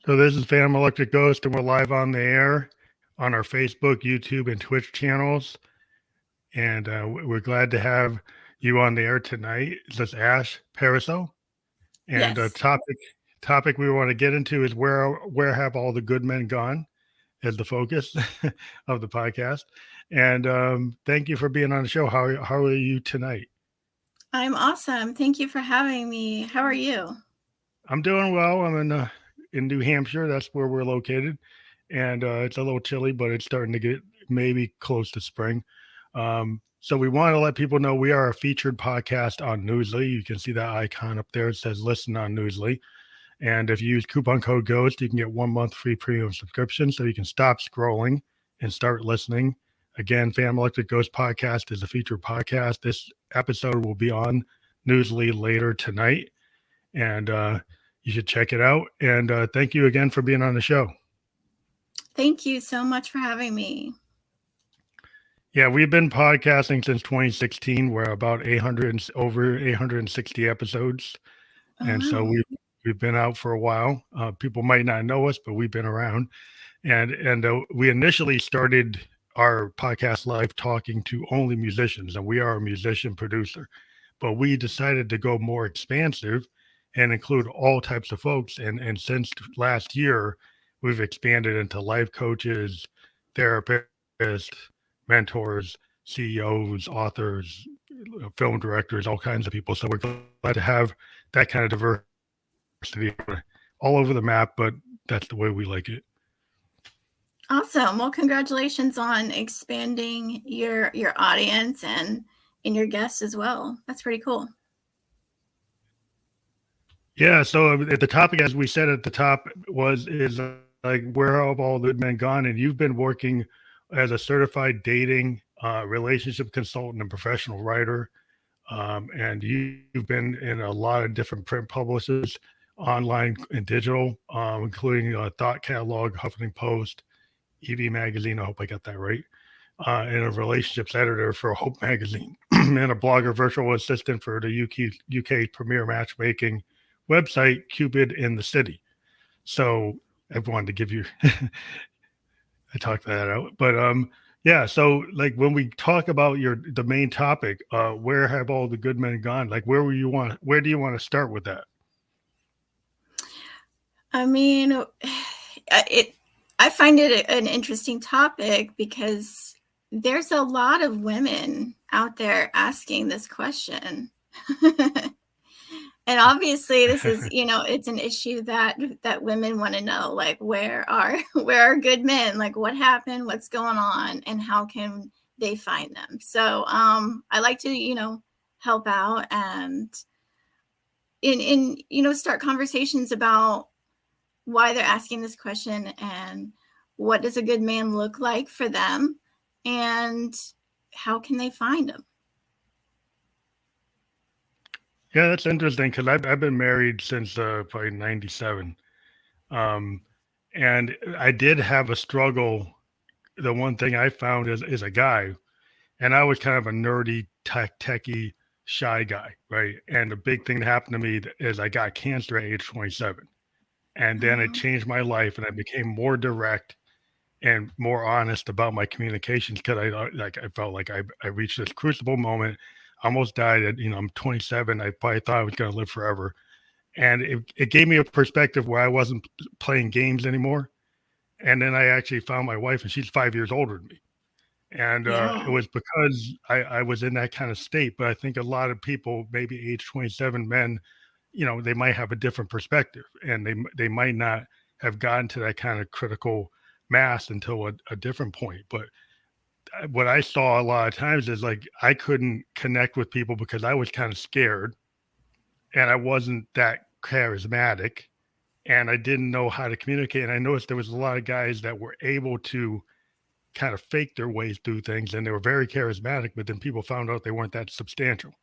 So this is Phantom Electric Ghost, and we're live on the air on our Facebook, YouTube, and Twitch channels. And we're glad to have you on the air tonight. This is Ash Pariseau, and Yes. topic we want to get into is where have all the good men gone? Is the focus of the podcast. And thank you for being on the show. How are you tonight? I'm awesome. Thank you for having me. How are you? I'm doing well. I'm in New Hampshire. That's where we're located, and it's a little chilly, but it's starting to get maybe close to spring. So we want to let people know we are a featured podcast on Newsly. You can see that icon up there. It says "Listen on Newsly," and if you use coupon code GHOST, you can get 1 month free premium subscription, so you can stop scrolling and start listening. Again, Phantom Electric Ghost Podcast is a featured podcast. This episode will be on Newsly later tonight, and you should check it out. And thank you again for being on the show. Thank you so much for having me. Yeah, we've been podcasting since 2016. We're about over 860 episodes, and so we've been out for a while. People might not know us, but we've been around. And we initially started our podcast live talking to only musicians, and we are a musician producer. But we decided to go more expansive and include all types of folks. And since last year, we've expanded into life coaches, therapists, mentors, CEOs, authors, film directors, all kinds of people. So we're glad to have that kind of diversity all over the map, but that's the way we like it. Awesome. Well, congratulations on expanding your audience and your guests as well. That's pretty cool. Yeah. So at the topic, as we said at the top, is like, where have all the good men gone? And you've been working as a certified dating, relationship consultant and professional writer. And you've been in a lot of different print publishers, online and digital, including Thought Catalog, Huffington Post, EV Magazine. I hope I got that right. And a relationships editor for Hope Magazine, and a blogger, virtual assistant for the UK's premier matchmaking website, Cupid in the City. So I wanted to give you, I talked that out, but yeah. So like when we talk about the main topic, where have all the good men gone? Like where do you want to start with that? I mean, I find it an interesting topic because there's a lot of women out there asking this question. And obviously this is, it's an issue that women want to know, like, where are good men? Like, what happened? What's going on? And how can they find them? So I like to, help out and start conversations about why they're asking this question and what does a good man look like for them and how can they find him. Yeah, that's interesting because I've been married since probably 97. And I did have a struggle. The one thing I found is a guy, and I was kind of a nerdy, techie, shy guy, right? And the big thing that happened to me is I got cancer at age 27. And then it changed my life, and I became more direct and more honest about my communications because I felt like I reached this crucible moment. Almost died at, I'm 27. I probably thought I was going to live forever. And it gave me a perspective where I wasn't playing games anymore. And then I actually found my wife, and she's 5 years older than me. And it was because I was in that kind of state. But I think a lot of people, maybe age 27 men, they might have a different perspective, and they might not have gotten to that kind of critical mass until a different point. But what I saw a lot of times is like I couldn't connect with people because I was kind of scared, and I wasn't that charismatic, and I didn't know how to communicate. And I noticed there was a lot of guys that were able to kind of fake their ways through things, and they were very charismatic, but then people found out they weren't that substantial.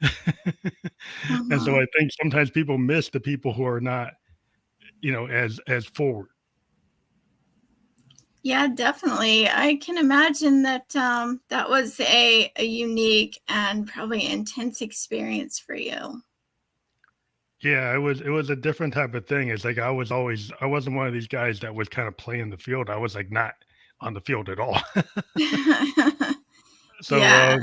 And so I think sometimes people miss the people who are not, as forward. Yeah, definitely. I can imagine that that was a unique and probably intense experience for you. Yeah, it was a different type of thing. It's like I wasn't one of these guys that was kind of playing the field. I was like not on the field at all. So Yeah.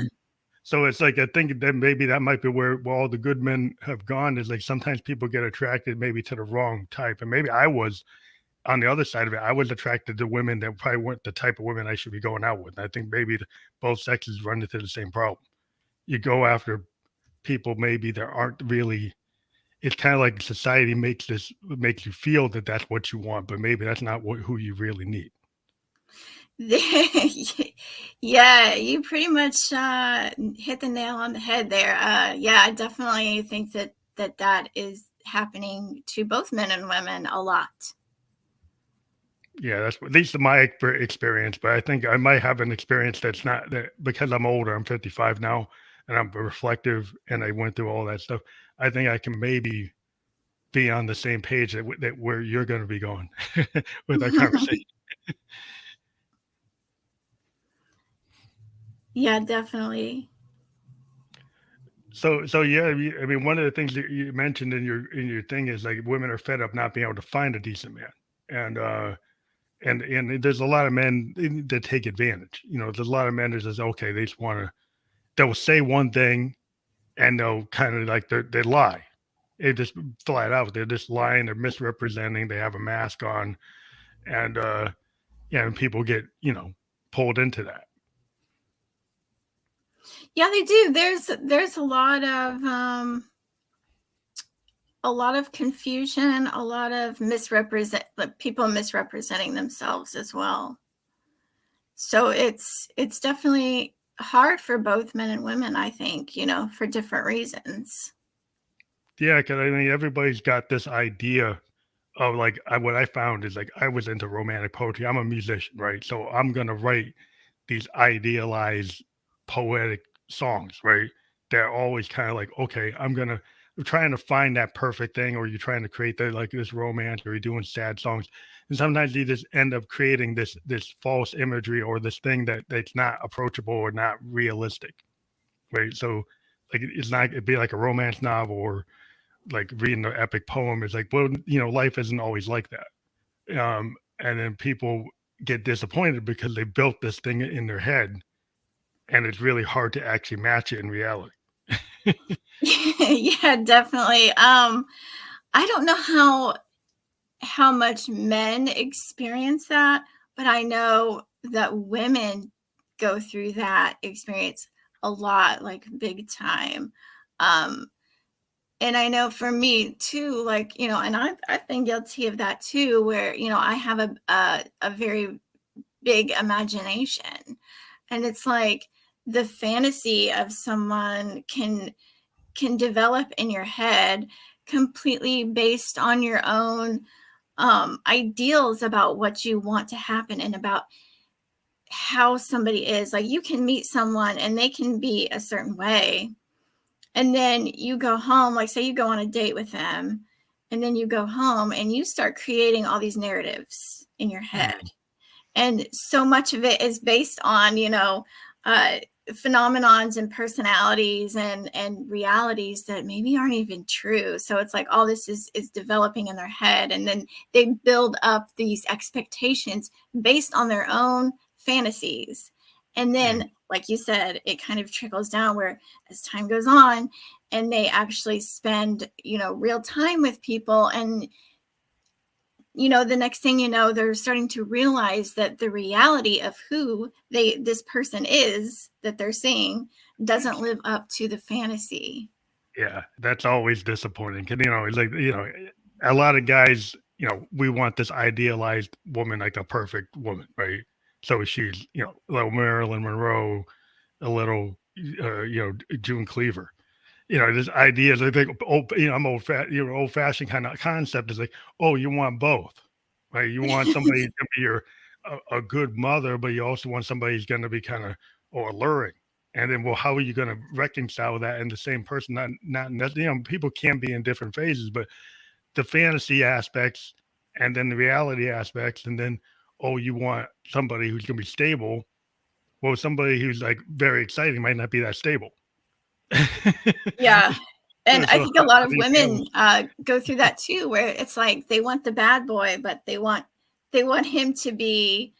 so it's like I think that maybe that might be where all the good men have gone is like sometimes people get attracted maybe to the wrong type. And maybe I was on the other side of it, I was attracted to women that probably weren't the type of women I should be going out with. I think maybe both sexes run into the same problem. You go after people maybe that aren't really. It's kind of like society makes you feel that that's what you want, but maybe that's not who you really need. Yeah, you pretty much hit the nail on the head there. Yeah, I definitely think that is happening to both men and women a lot. Yeah, that's at least my experience. But I think I might have an experience that's not that because I'm older. I'm 55 now, and I'm reflective, and I went through all that stuff. I think I can maybe be on the same page that where you're going to be going with our conversation. Yeah, definitely. So yeah, I mean, one of the things that you mentioned in your thing is like women are fed up not being able to find a decent man, and and there's a lot of men that take advantage. You know, there's a lot of men that says, okay, they just want to. They'll say one thing and they'll kind of like they lie. They just flat out. They're just lying. They're misrepresenting. They have a mask on, and yeah, and people get pulled into that. Yeah, they do. There's a lot of confusion, a lot of people misrepresenting themselves as well. So it's definitely hard for both men and women, I think, for different reasons. Yeah, because I mean, everybody's got this idea of like what I found is like I was into romantic poetry. I'm a musician, right? So I'm gonna write these idealized poetic songs, right? They're always kind of like, okay, I'm trying to find that perfect thing, or you're trying to create like this romance, or you're doing sad songs. And sometimes you just end up creating this false imagery or this thing that's not approachable or not realistic. Right. So like it's not it'd be like a romance novel or like reading an epic poem. It's like, well, life isn't always like that. And then people get disappointed because they built this thing in their head and it's really hard to actually match it in reality. Yeah, definitely. I don't know how much men experience that, but I know that women go through that experience a lot, like big time. Um, and I know for me too, like, and I've been guilty of that too, where, I have a very big imagination. And it's like the fantasy of someone can develop in your head completely based on your own ideals about what you want to happen and about how somebody is. Like you can meet someone and they can be a certain way, and then you go home, like say you go on a date with them, and then you go home and you start creating all these narratives in your head. Mm. And so much of it is based on uh, phenomenons and personalities and realities that maybe aren't even true. So it's like all this is developing in their head, and then they build up these expectations based on their own fantasies. And Mm. then like you said, it kind of trickles down where as time goes on and they actually spend real time with people, and the next thing you know, they're starting to realize that the reality of who this person is that they're seeing doesn't live up to the fantasy. Yeah, that's always disappointing. 'Cause, it's like, a lot of guys, we want this idealized woman, like a perfect woman, right? So she's, a little Marilyn Monroe, a little, June Cleaver. This ideas. I think, I'm old fashioned kind of concept is like, oh, you want both, right? You want somebody to be a good mother, but you also want somebody who's going to be kind of alluring. And then, well, how are you going to reconcile that in the same person? People can be in different phases, but the fantasy aspects and then the reality aspects, and then, oh, you want somebody who's going to be stable. Well, somebody who's like very exciting might not be that stable. Yeah. And I So think a lot how of do you feel? women go through that too, where it's like they want the bad boy, but they want him to be,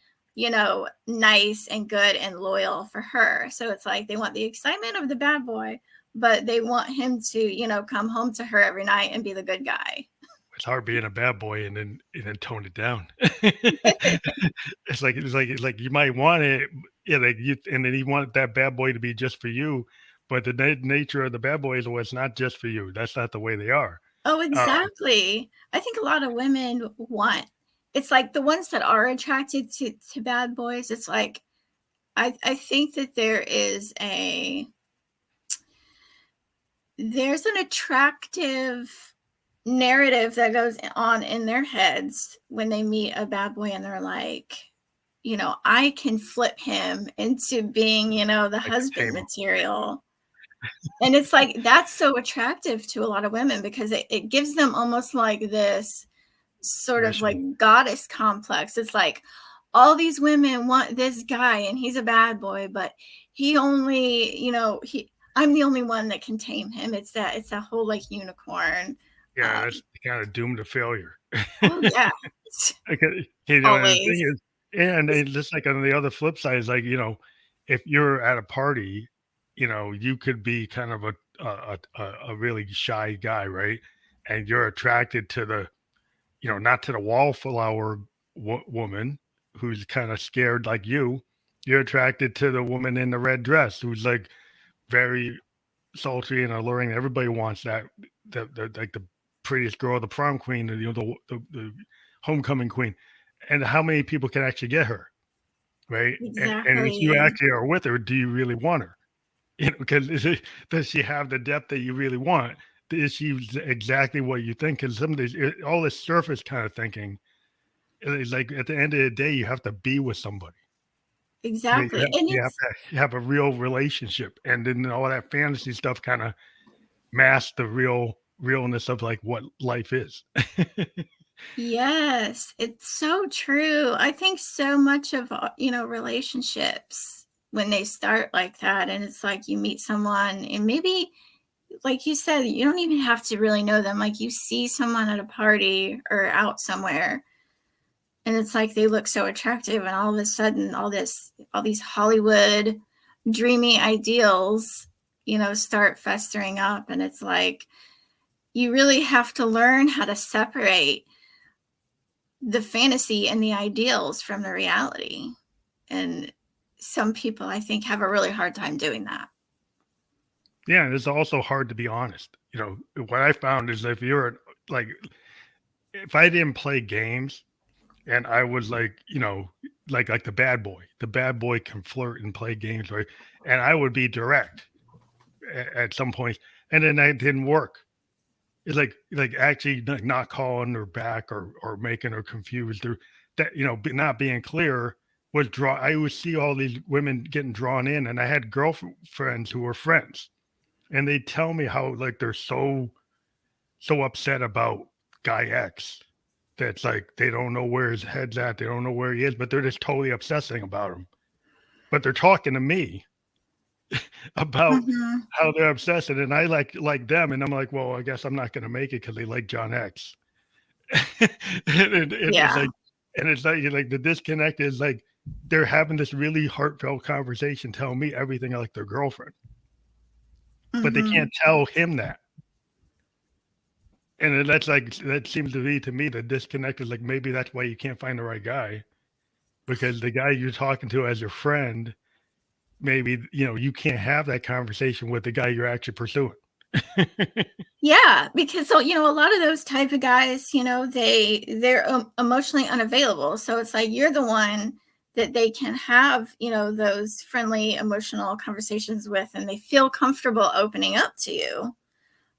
nice and good and loyal for her. So it's like they want the excitement of the bad boy, but they want him to, come home to her every night and be the good guy. It's hard being a bad boy and then tone it down. It's like you might want it, yeah, like you, and then you want that bad boy to be just for you, but the nature of the bad boy is, well, it's not just for you. That's not the way they are. Oh, Um, exactly. I think a lot of women want, it's like the ones that are attracted to bad boys. It's like I think that there's an attractive narrative that goes on in their heads when they meet a bad boy and they're like, I can flip him into being, the like to husband tame them. material. And it's like that's so attractive to a lot of women because it gives them almost like this sort of like Mission. goddess complex. It's like all these women want this guy and he's a bad boy, but he only, I'm the only one that can tame him. It's that whole like unicorn. Yeah, Um, that's kind of doomed to failure. oh yeah, Okay, and the thing always. is, and just like on the other flip side is like, if you're at a party, you could be kind of a really shy guy, right? And you're attracted to not to the wallflower woman who's kind of scared like you. You're attracted to the woman in the red dress who's like very sultry and alluring. Everybody wants that. The like the prettiest girl, the prom queen, the homecoming queen. And how many people can actually get her, right? And if you Exactly. actually are with her, do you really want her? Because does she have the depth that you really want? Is she exactly what you think? Because some of these, all this surface kind of thinking is like at the end of the day, you have to be with somebody. You Exactly. have, And you have it's to have a real relationship, and then all that fantasy stuff kind of mask the realness of like what life is. yes, it's so true. I think so much of, relationships when they start like that, and it's like you meet someone, and maybe, like you said, you don't even have to really know them. Like you see someone at a party or out somewhere, and it's like they look so attractive, and all of a sudden, all these Hollywood dreamy ideals, start festering up, and it's like you really have to learn how to separate the fantasy and the ideals from the reality. And some people, I think, have a really hard time doing that. Yeah, and it's also hard to be honest. What I found is if you're like, if I didn't play games and I was like, like the bad boy can flirt and play games, right? And I would be direct at some point, and then that didn't work. It's like actually not calling her back or making her confused or that not being clear was draw. I would see all these women getting drawn in, and I had girlfriends who were friends, and they tell me how like they're so upset about guy X that's like they don't know where his head's at, they don't know where he is, but they're just totally obsessing about him. But they're talking to me about Mm-hmm. how they're obsessed, and I like them, and I'm like, well, I guess I'm not going to make it because they like John X. And it's Yeah. like, like the disconnect is like they're having this really heartfelt conversation, telling me everything like their girlfriend, but they Mm-hmm. can't tell him that. And that's like that seems to be to me the disconnect is like maybe that's why you can't find the right guy because the guy you're talking to as your friend, maybe you can't have that conversation with the guy you're actually pursuing. Yeah, because so a lot of those type of guys, they're emotionally unavailable. So it's like you're the one that they can have, those friendly emotional conversations with, and they feel comfortable opening up to you.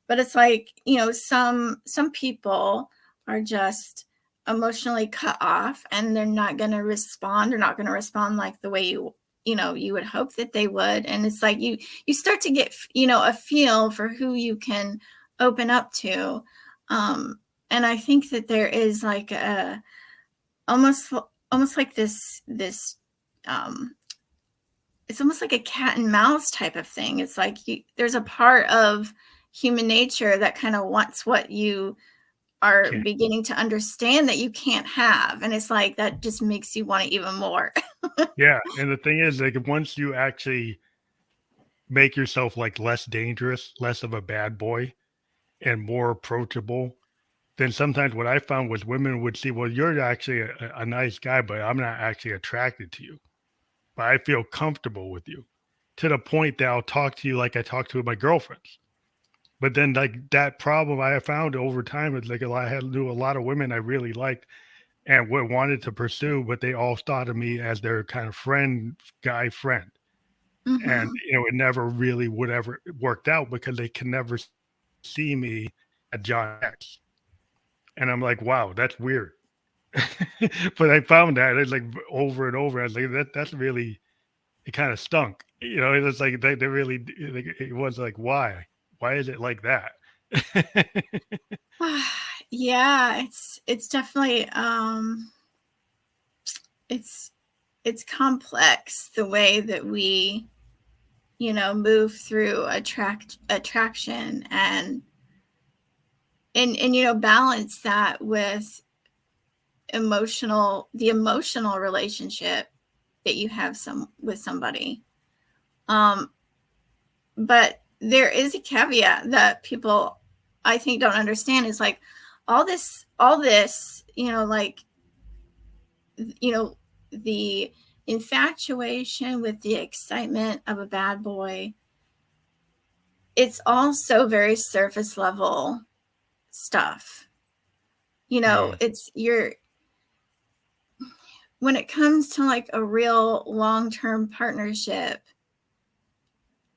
But it's like some people are just emotionally cut off and they're not going to respond. They're not going to respond like the way you would hope that they would. And it's like you start to get a feel for who you can open up to. And I think that there is like a almost like this um it's almost like a cat and mouse type of thing. It's like there's a part of human nature that kind of wants what you are Can't. beginning to understand that you can't have. And it's like that just makes you want it even more. Yeah, and the thing is, like, once you actually make yourself like less dangerous, less of a bad boy, and more approachable, then sometimes what I found was women would see, well, you're actually a nice guy, but I'm not actually attracted to you, but I feel comfortable with you, to the point that I'll talk to you like I talk to my girlfriends. But then, like, that problem I have found over time is like I had knew a lot of women I really liked and wanted to pursue, but they all thought of me as their kind of friend, guy friend. And, Hmm. it never really would ever worked out because they can never see me at John X. And I'm like, wow, that's weird. But I found that it's like over and over. I was like, that's really, it kind of stunk. It was like they really, like, it was like, why? Why is it like that? Yeah, it's definitely it's it's complex the way that we move through attraction and balance that with the emotional relationship that you have with somebody. But there is a caveat that people, I think, don't understand, is like all this like the infatuation with the excitement of a bad boy, it's also very surface level stuff. Mm, It's when it comes to like a real long-term partnership,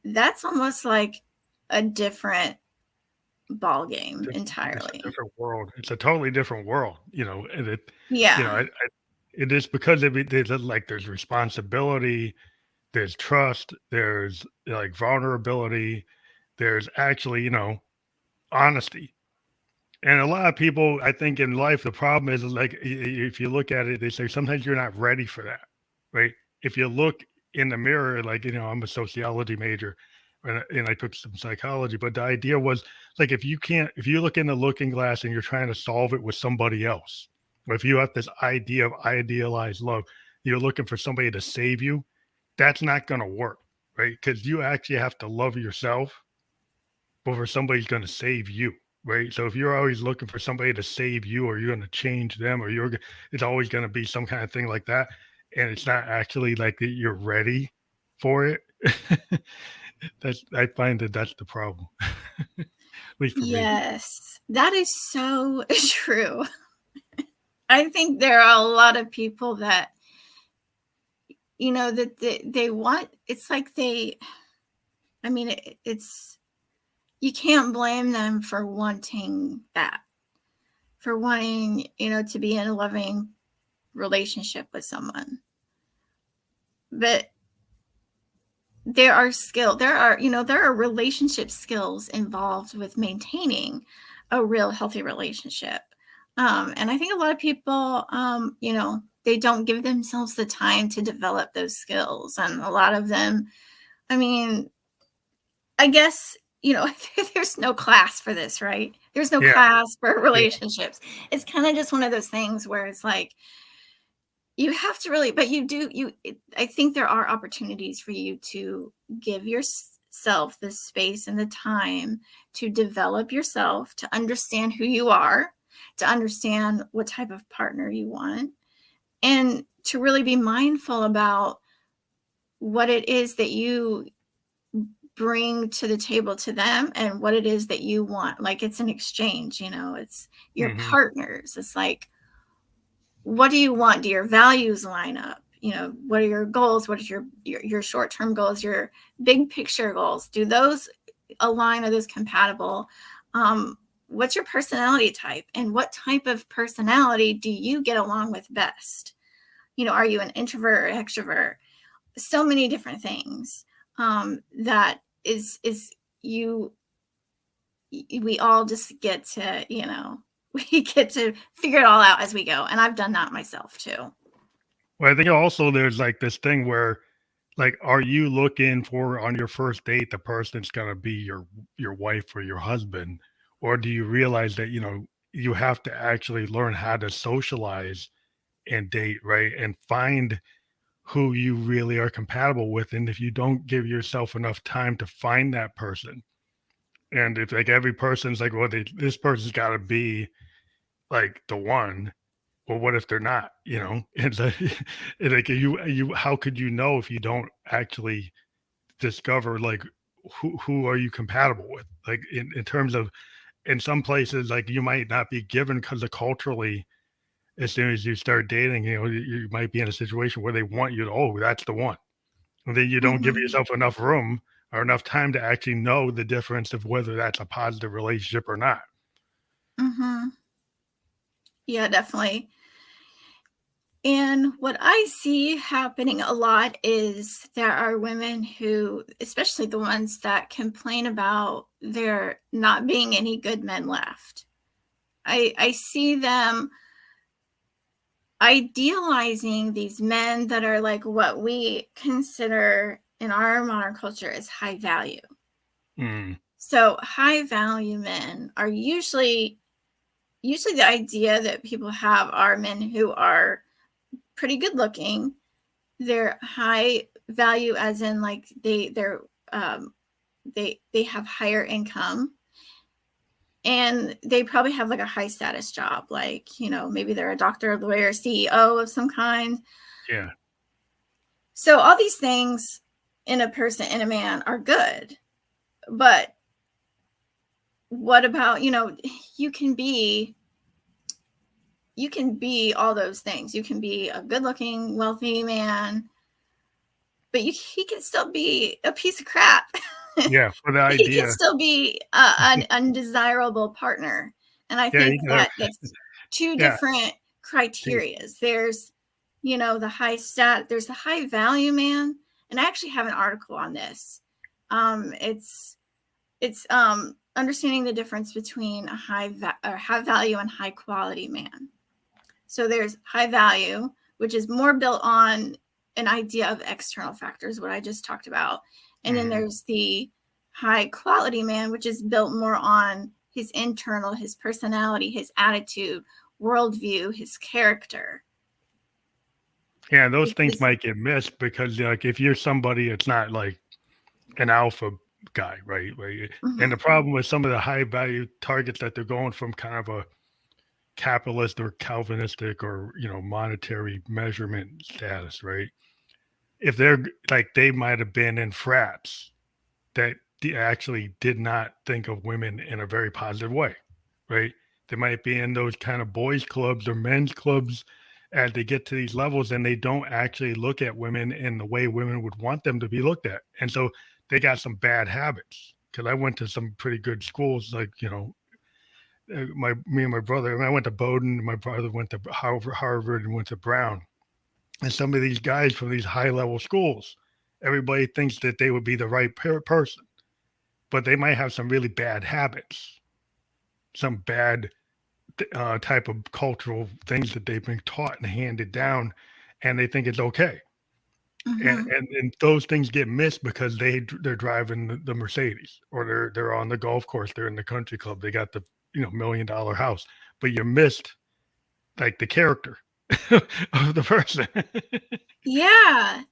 that's almost like a different ball game it's a entirely. different world. It's a totally different world, and Yeah. it is because there's like there's responsibility, there's trust, there's like vulnerability, there's actually, honesty. And a lot of people, I think, in life, the problem is like if you look at it, they say sometimes you're not ready for that, right? If you look in the mirror, like, I'm a sociology major, and I took some psychology, but the idea was like if you look in the looking glass and you're trying to solve it with somebody else, or if you have this idea of idealized love, you're looking for somebody to save you, that's not going to work, right? Because you actually have to love yourself before somebody's going to save you, right? So if you're always looking for somebody to save you, or you're going to change them, or it's always going to be some kind of thing like that, and it's not actually like that you're ready for it. I find that that's the problem, at least for me. Yes, that is so true. I think there are a lot of people that that they want, it's like I mean, it's you can't blame them for wanting that, for wanting to be in a loving relationship with someone. But there are relationship skills involved with maintaining a real healthy relationship. And I think a lot of people, they don't give themselves the time to develop those skills. And a lot of them, I mean, I guess, there's no class for this, right? There's no Yeah, class for yeah, relationships. It's kind of just one of those things where it's like, you have to really, but I think there are opportunities for you to give yourself the space and the time to develop yourself, to understand who you are, to understand what type of partner you want, and to really be mindful about what it is that you bring to the table to them and what it is that you want. Like, it's an exchange, it's your hmm partners. It's like, what do you want? Do your values line up? What are your goals? What is your short-term goals, your big picture goals? Do those align? Are those compatible? What's your personality type, and what type of personality do you get along with best? Are you an introvert or extrovert? So many different things that is you we all just get to we get to figure it all out as we go, and I've done that myself too. well, I think also there's like this thing where like, are you looking for on your first date the person that's gonna be your wife or your husband, or do you realize that you have to actually learn how to socialize and date, right, and find who you really are compatible with, and if you don't give yourself enough time to find that person, and if like every person's like, well, this person's got to be like the one. Well, what if they're not? It's like, it's like you. How could you know if you don't actually discover like who are you compatible with? Like in terms of in some places, like you might not be given because of culturally. As soon as you start dating, you might be in a situation where they want you to. Oh, that's the one. And then you don't give Mm-hmm. yourself enough room or enough time to actually know the difference of whether that's a positive relationship or not. Mm-hmm. Yeah, definitely. And what I see happening a lot is there are women who, especially the ones that complain about there not being any good men left. I see them idealizing these men that are like what we consider in our modern culture as high value. Mm. So high value men are usually the idea that people have are men who are pretty good looking. They're high value as in like they have higher income, and they probably have like a high status job, like maybe they're a doctor, lawyer, CEO of some kind. Yeah. So all these things in a man are good, but what about you can be all those things. You can be a good looking wealthy man, but he can still be a piece of crap. Yeah. For the He can idea. still be an undesirable partner. And I Yeah. think You can have, that that's two yeah. different criterias. There's the there's the high value man, and I actually have an article on this. It's understanding the difference between a high value and high quality man. So there's high value, which is more built on an idea of external factors, what I just talked about. And then Mm. there's the high quality man, which is built more on his internal, his personality, his attitude, worldview, his character. Yeah. Those things Because, might get missed because, like, if you're somebody, it's not like an alpha guy, right? Right. And the mm-hmm, problem with some of the high value targets that they're going from kind of a capitalist or Calvinistic or monetary measurement status, right? If they're like they might have been in frats that actually did not think of women in a very positive way, right? They might be in those kind of boys clubs or men's clubs as they get to these levels and they don't actually look at women in the way women would want them to be looked at. And so they got some bad habits. Because I went to some pretty good schools, like me and my brother. I went to Bowdoin. My brother went to Harvard and went to Brown. And some of these guys from these high level schools, everybody thinks that they would be the right person, but they might have some really bad habits, some bad type of cultural things that they've been taught and handed down, and they think it's okay. And, mm-hmm. and those things get missed because they're driving the Mercedes, or they're on the golf course, they're in the country club, they got the $1 million house, but you missed like the character of the person. Yeah.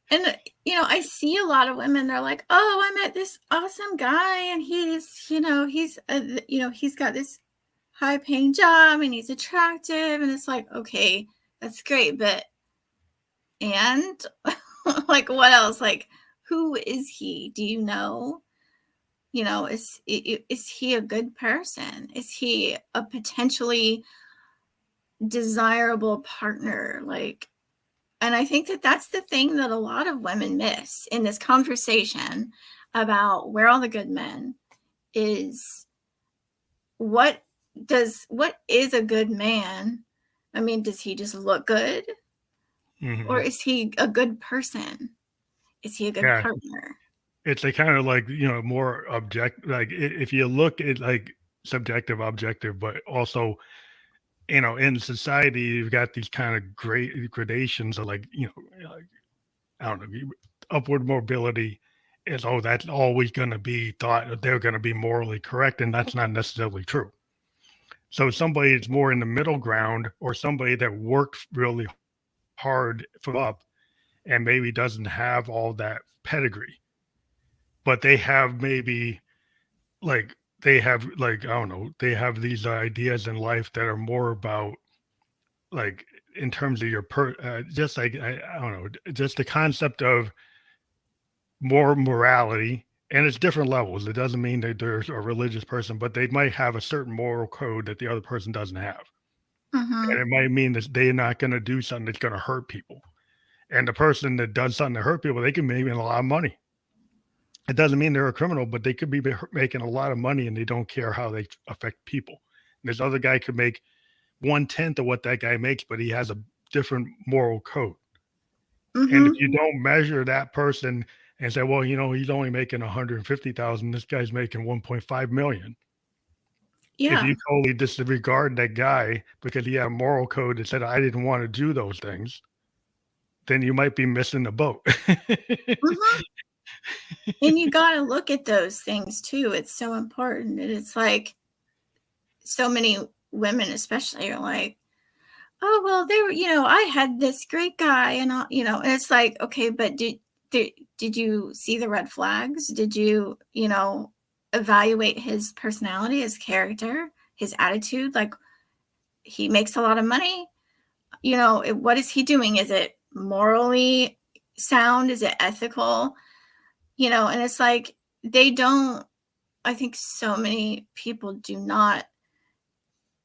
And I see a lot of women, they're like, oh, I met this awesome guy, and he's got this high paying job, and he's attractive, and it's like, okay, that's great, but and like, what else? Like, who is he? Do you know? Is he a good person? Is he a potentially desirable partner? Like, and I think that that's the thing that a lot of women miss in this conversation about where all the good men is. what what is a good man? I mean, does he just look good, or Hmm. is he a good person? Is he a good Yeah, partner? it's a kind of like more object, like if you look at like subjective, objective, but also in society you've got these kind of great gradations of like like, I don't know, upward mobility is, oh, that's always going to be thought they're going to be morally correct, and that's not necessarily true. So somebody that's more in the middle ground, or somebody that worked really hard for up and maybe doesn't have all that pedigree, but they have maybe like they have like I don't know, they have these ideas in life that are more about like in terms of your just like I don't know, just the concept of more morality, and it's different levels. It doesn't mean that they're a religious person, but they might have a certain moral code that the other person doesn't have. Mm-hmm. And it might mean that they're not going to do something that's going to hurt people. And the person that does something to hurt people, they can make a lot of money. It doesn't mean they're a criminal, but they could be making a lot of money and they don't care how they affect people. And this other guy could make 1/10 of what that guy makes, but he has a different moral code. And if Mm-hmm. you don't measure that person and say, well, he's only making 150,000, this guy's making 1.5 million. If Yeah. you totally disregard that guy because he had a moral code that said, I didn't want to do those things, then you might be missing the boat. Mm-hmm. And you got to look at those things too. It's so important. And it's like so many women, especially, are like, oh, well, they were, I had this great guy, and and it's like, okay, but did you see the red flags? Did you, evaluate his personality, his character, his attitude? Like, he makes a lot of money. What is he doing? Is it morally sound? Is it ethical? And it's like, I think so many people do not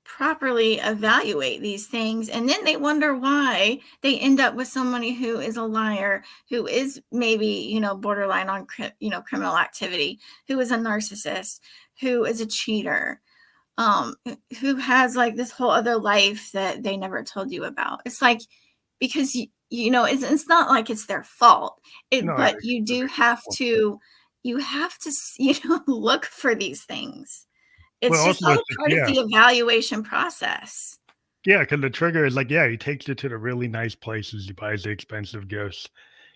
properly evaluate these things, and then they wonder why they end up with somebody who is a liar, who is maybe borderline on criminal activity, who is a narcissist, who is a cheater, who has like this whole other life that they never told you about. It's like, because it's not like it's their fault, No, but you have to look for these things. well, It's just also, all it's, part of yeah, the evaluation process. yeah, because the trigger is like, yeah, he takes you to the really nice places, he buys the expensive gifts,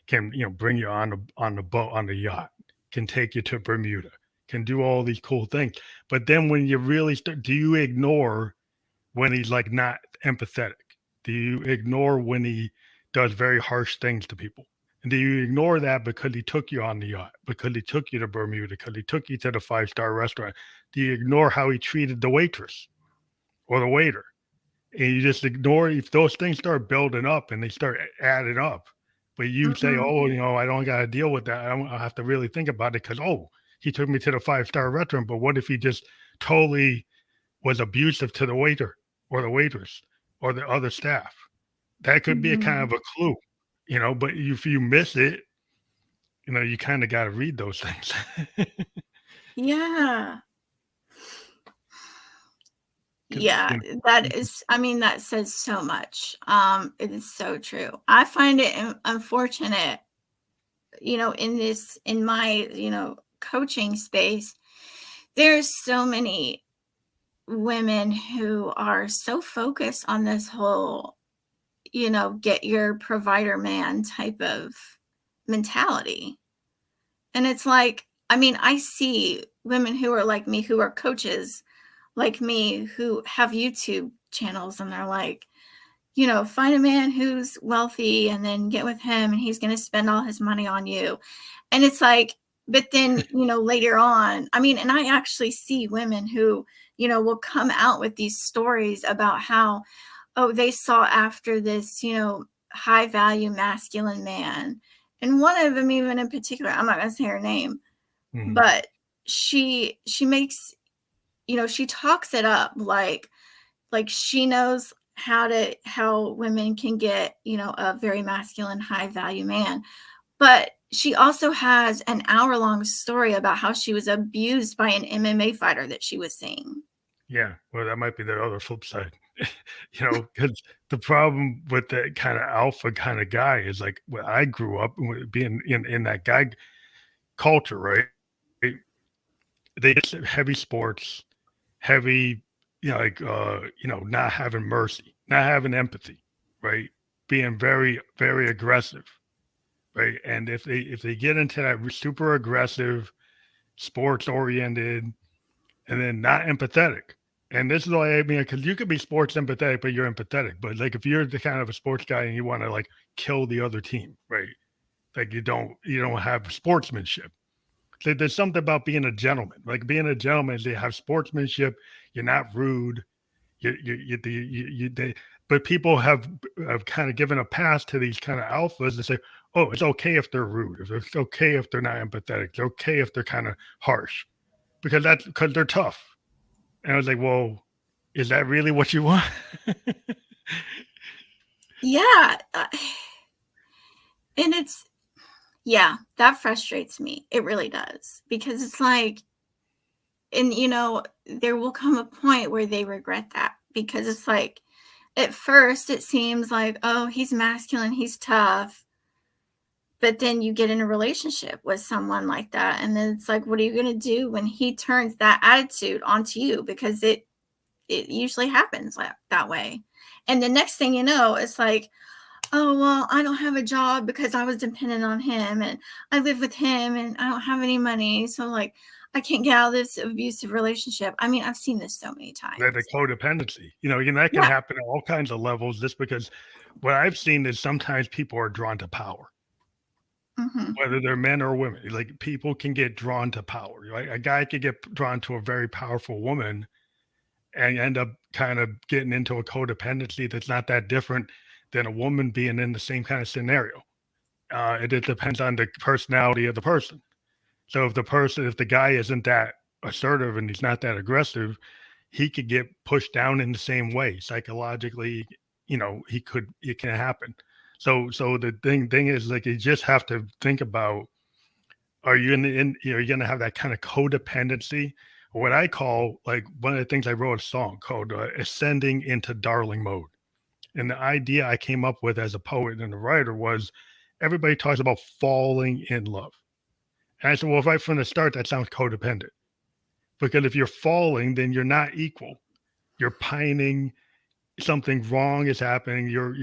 can bring you on the boat, on the yacht, can take you to Bermuda, can do all these cool things. But then when you really start, do you ignore when he's like not empathetic? Do you ignore when he does very harsh things to people? And do you ignore that because he took you on the yacht, because he took you to Bermuda, because he took you to the 5-star restaurant? Do you ignore how he treated the waitress or the waiter? And you just ignore, if those things start building up and they start adding up, but you say, Mhm. oh, I don't got to deal with that. I have to really think about it because, oh, he took me to the 5-star restaurant. But what if he just totally was abusive to the waiter or the waitress or the other staff? That could be a kind Mhm. of a clue, but if you miss it, you kind of got to read those things. Yeah. 'Cause, Yeah, that says so much. It is so true. I find it unfortunate, in my, coaching space, there's so many women who are so focused on this whole, get your provider man type of mentality. And it's like, I see women who are like me, who are coaches like me, who have YouTube channels, and they're like, find a man who's wealthy and then get with him and he's going to spend all his money on you. And it's like, but then, later on, and I actually see women who, will come out with these stories about how, oh, they saw after this, high value masculine man. And one of them, even in particular, I'm not going to say her name, Mhm. but she makes, she talks it up like she knows how women can get, a very masculine, high value man. But she also has an hour-long story about how she was abused by an MMA fighter that she was seeing. Yeah, well, that might be the other flip side, because the problem with that kind of alpha kind of guy is like when I grew up being in that guy culture, right? They did heavy sports, heavy, not having mercy, not having empathy, right? Being very, very aggressive. right? And if they get into that super aggressive, sports oriented, and then not empathetic. And this is why I mean, because you could be sports empathetic, but you're empathetic. But like if you're the kind of a sports guy and you want to like kill the other team, right? Like you don't have sportsmanship. So there's something about being a gentleman. Like being a gentleman is you have sportsmanship. You're not rude. They, but people have kind of given a pass to these kind of alphas to say, oh, it's okay if they're rude. It's okay if they're not empathetic. It's okay if they're kind of harsh because they're tough. And I was like, well, is that really what you want? Yeah. And it's, yeah, that frustrates me. It really does. Because it's like, and there will come a point where they regret that, because it's like, at first it seems like, oh, he's masculine, he's tough. But then you get in a relationship with someone like that. And then it's like, what are you going to do when he turns that attitude onto you? Because it usually happens that way. And the next thing you know, it's like, oh, well, I don't have a job because I was dependent on him, and I live with him, and I don't have any money. So like, I can't get out of this abusive relationship. I mean, I've seen this so many The times. codependency, that can Yeah. happen at all kinds of levels just because what I've seen is sometimes people are drawn to power, Mm-hmm. whether they're men or women. Like people can get drawn to power, right? A guy could get drawn to a very powerful woman and end up kind of getting into a codependency that's not that different than a woman being in the same kind of scenario. It depends on the personality of the person. So if the guy isn't that assertive and he's not that aggressive, he could get pushed down in the same way psychologically. It can happen. So the thing is, like, you just have to think about, are you you're going to have that kind of codependency, or what I call, like, one of the things I wrote a song called ascending into darling mode. And the idea I came up with as a poet and a writer was, everybody talks about falling in love. And I said, well, right from the start, that sounds codependent, because if you're falling, then you're not equal. You're pining. Something wrong is happening. You're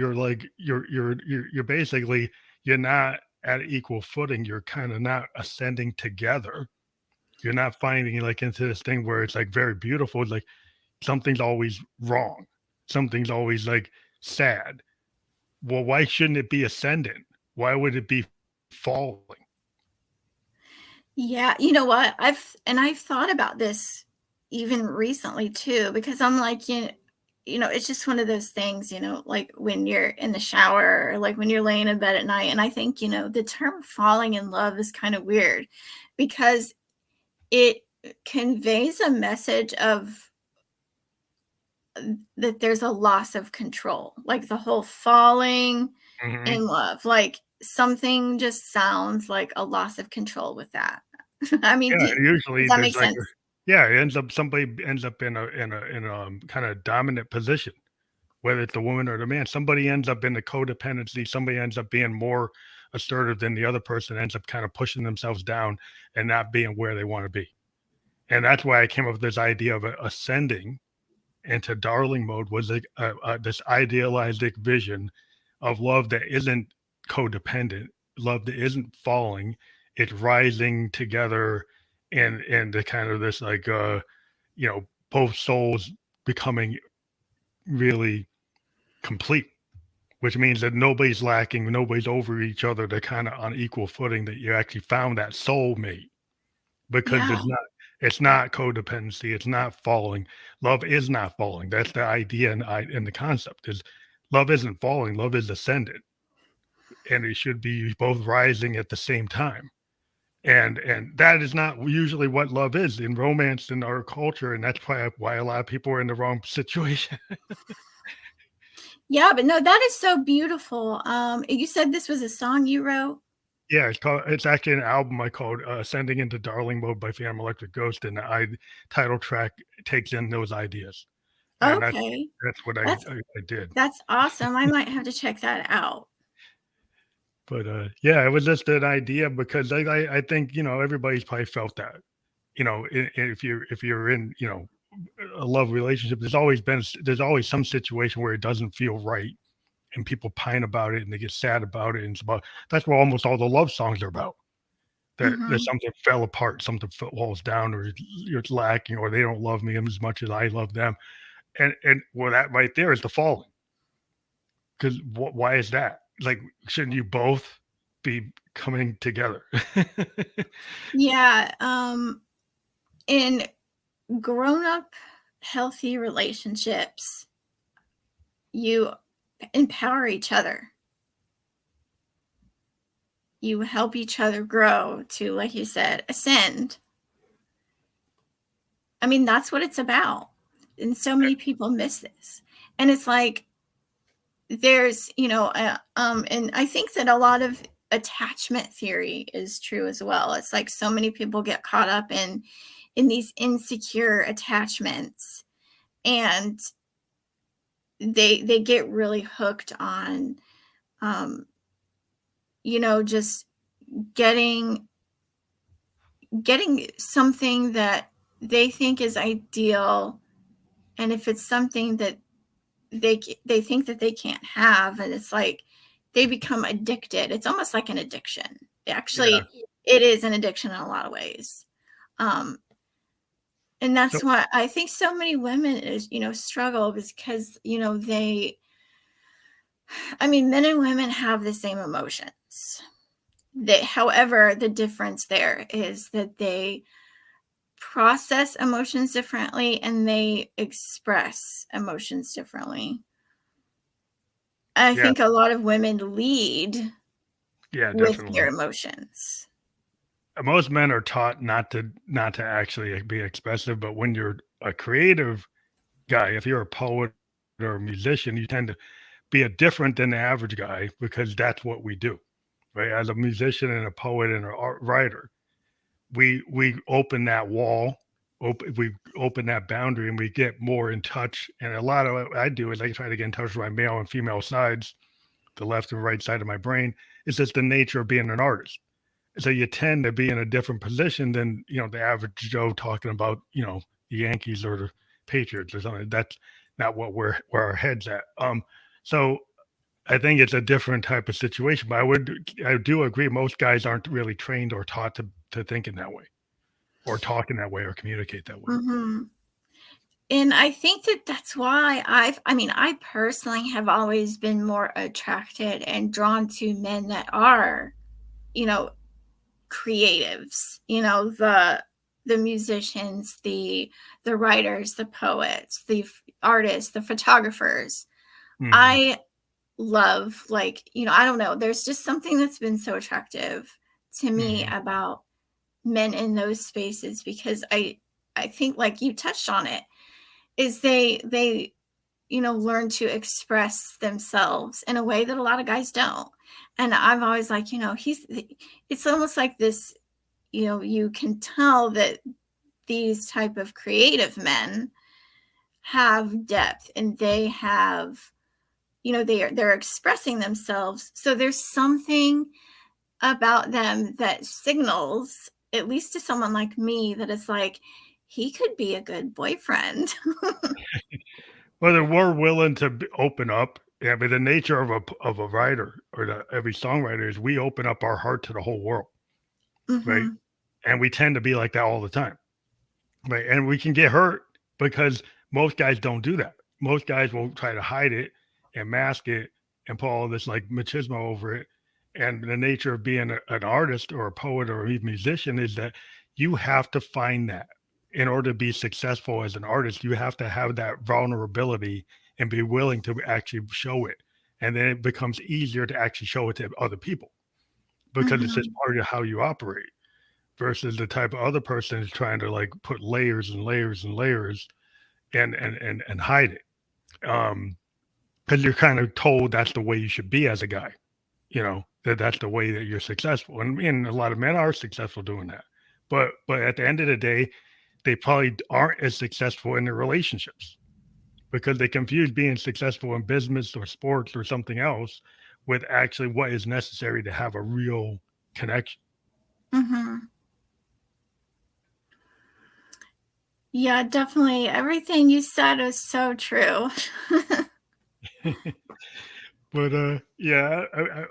basically, you're not at equal footing. You're kind of not ascending together. You're not finding like into this thing where it's like very beautiful. It's like something's always wrong. Something's always like sad. Well, why shouldn't it be ascendant? Why would it be falling? Yeah, you know what? I've thought about this even recently too, because I'm like, it's just one of those things, like when you're in the shower, or like when you're laying in bed at night. And I think, the term falling in love is kind of weird, because it conveys a message of that there's a loss of control, like the whole falling Hmm. in love, like something just sounds like a loss of control with that. I mean, Yeah, does usually that make there's like, sense? yeah, somebody ends up in a kind of dominant position, whether it's the woman or the man. Somebody ends up in the codependency. Somebody ends up being more assertive than the other person. Ends up kind of pushing themselves down and not being where they want to be. And that's why I came up with this idea of ascending into darling mode, was like this idealized vision of love that isn't codependent, love that isn't falling, it's rising together, and the kind of this like both souls becoming really complete, which means that nobody's lacking, nobody's over each other. They're kind of on equal footing, that you actually found that soulmate, because Yeah. it's not codependency, it's not falling. Love is not falling. That's the idea, and the concept is, love isn't falling, love is ascendant, and it should be both rising at the same time. And that is not usually what love is in romance in our culture, and that's why a lot of people are in the wrong situation. Yeah, but no, that is so beautiful. You said this was a song you wrote? Yeah, it's actually an album I called "Ascending into Darling Mode" by Phantom Electric Ghost, and the title track takes in those ideas, and Okay. that's what I That's I did. that's awesome. I might have to check that out. But yeah, it was just an idea, because I think everybody's probably felt that. If you're in a love relationship, there's always some situation where it doesn't feel right, and people pine about it and they get sad about it. And it's about that's what almost all the love songs are about. That Mhm. something fell apart, something falls down, or you're lacking, or they don't love me as much as I love them. And well, that right there is the falling. Because why is that? Like, shouldn't you both be coming together? Yeah, in grown-up healthy relationships, you empower each other. You help each other grow to, like you said, ascend. I mean, that's what it's about. And so many people miss this. And it's like there's, and I think that a lot of attachment theory is true as well. It's like so many people get caught up in these insecure attachments, and they get really hooked on just getting something that they think is ideal, and if it's something that they think that they can't have, and it's like they become addicted. It's almost like an addiction. Yeah. Actually, it is an addiction in a lot of ways. um and So that's why I think so many women struggle, because men and women have the same emotions. However, the difference there is that they process emotions differently and they express emotions differently. I yeah, think a lot of women lead yeah, with their definitely. emotions. Most men are taught not to actually be expressive, but when you're a creative guy, if you're a poet or a musician, you tend to be a different than the average guy because that's what we do, right? As a musician and a poet and a writer, we open that wall, we open that boundary, and we get more in touch. And a lot of what I do is I try to get in touch with my male and female sides, the left and right side of my brain. It's just the nature of being an artist. So you tend to be in a different position than the average Joe talking about the Yankees or the Patriots or something. That's not what where our heads at. So I think it's a different type of situation. But I do agree most guys aren't really trained or taught to think in that way, or talk in that way, or communicate that way. Hmm. And I think that that's why I personally have always been more attracted and drawn to men that are, you know, creatives, the musicians, the writers, the poets, the artists, the photographers. Hmm. I love, like, I don't know, there's just something that's been so attractive to me Hmm. about men in those spaces, because I think, like you touched on it, is they learn to express themselves in a way that a lot of guys don't. And I'm always like, it's almost like this, you can tell that these type of creative men have depth, and they have, they're expressing themselves, so there's something about them that signals, at least to someone like me, that it's like he could be a good boyfriend. Whether we're willing to open up, yeah, but the nature of a writer or every songwriter is we open up our heart to the whole world, right? Hmm. And we tend to be like that all the time. Right, and we can get hurt because most guys don't do that. Most guys will try to hide it and mask it and put all this like machismo over it. And the nature of being an artist or a poet or even musician is that you have to find that in order to be successful as an artist. You have to have that vulnerability and be willing to actually show it. And then it becomes easier to actually show it to other people because it's just Hmm. part of how you operate versus the type of other person is trying to like put layers and layers and layers and hide it. Because you're kind of told that's the way you should be as a guy, that's the way that you're successful. And a lot of men are successful doing that. But at the end of the day, they probably aren't as successful in their relationships because they confuse being successful in business or sports or something else with actually what is necessary to have a real connection. Hmm. Yeah, definitely. Everything you said is so true. But yeah,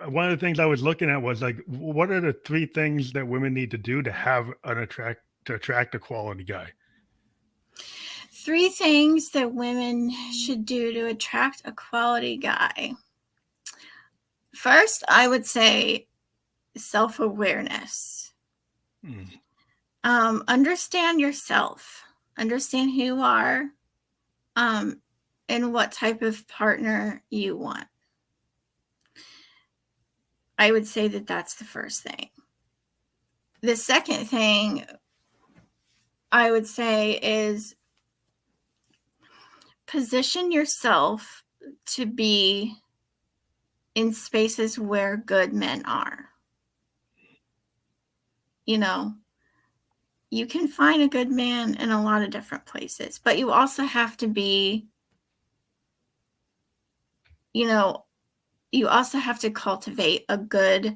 one of the things I was looking at was like, what are the three things that women need to do to have an attract a quality guy? Three things that women should do to attract a quality guy. First, I would say self-awareness. Mm. Understand yourself, understand who you are, um, and what type of partner you want. I would say that that's the first thing. The second thing I would say is position yourself to be in spaces where good men are. You know, you can find a good man in a lot of different places, but you also have to be, you know, you also have to cultivate a good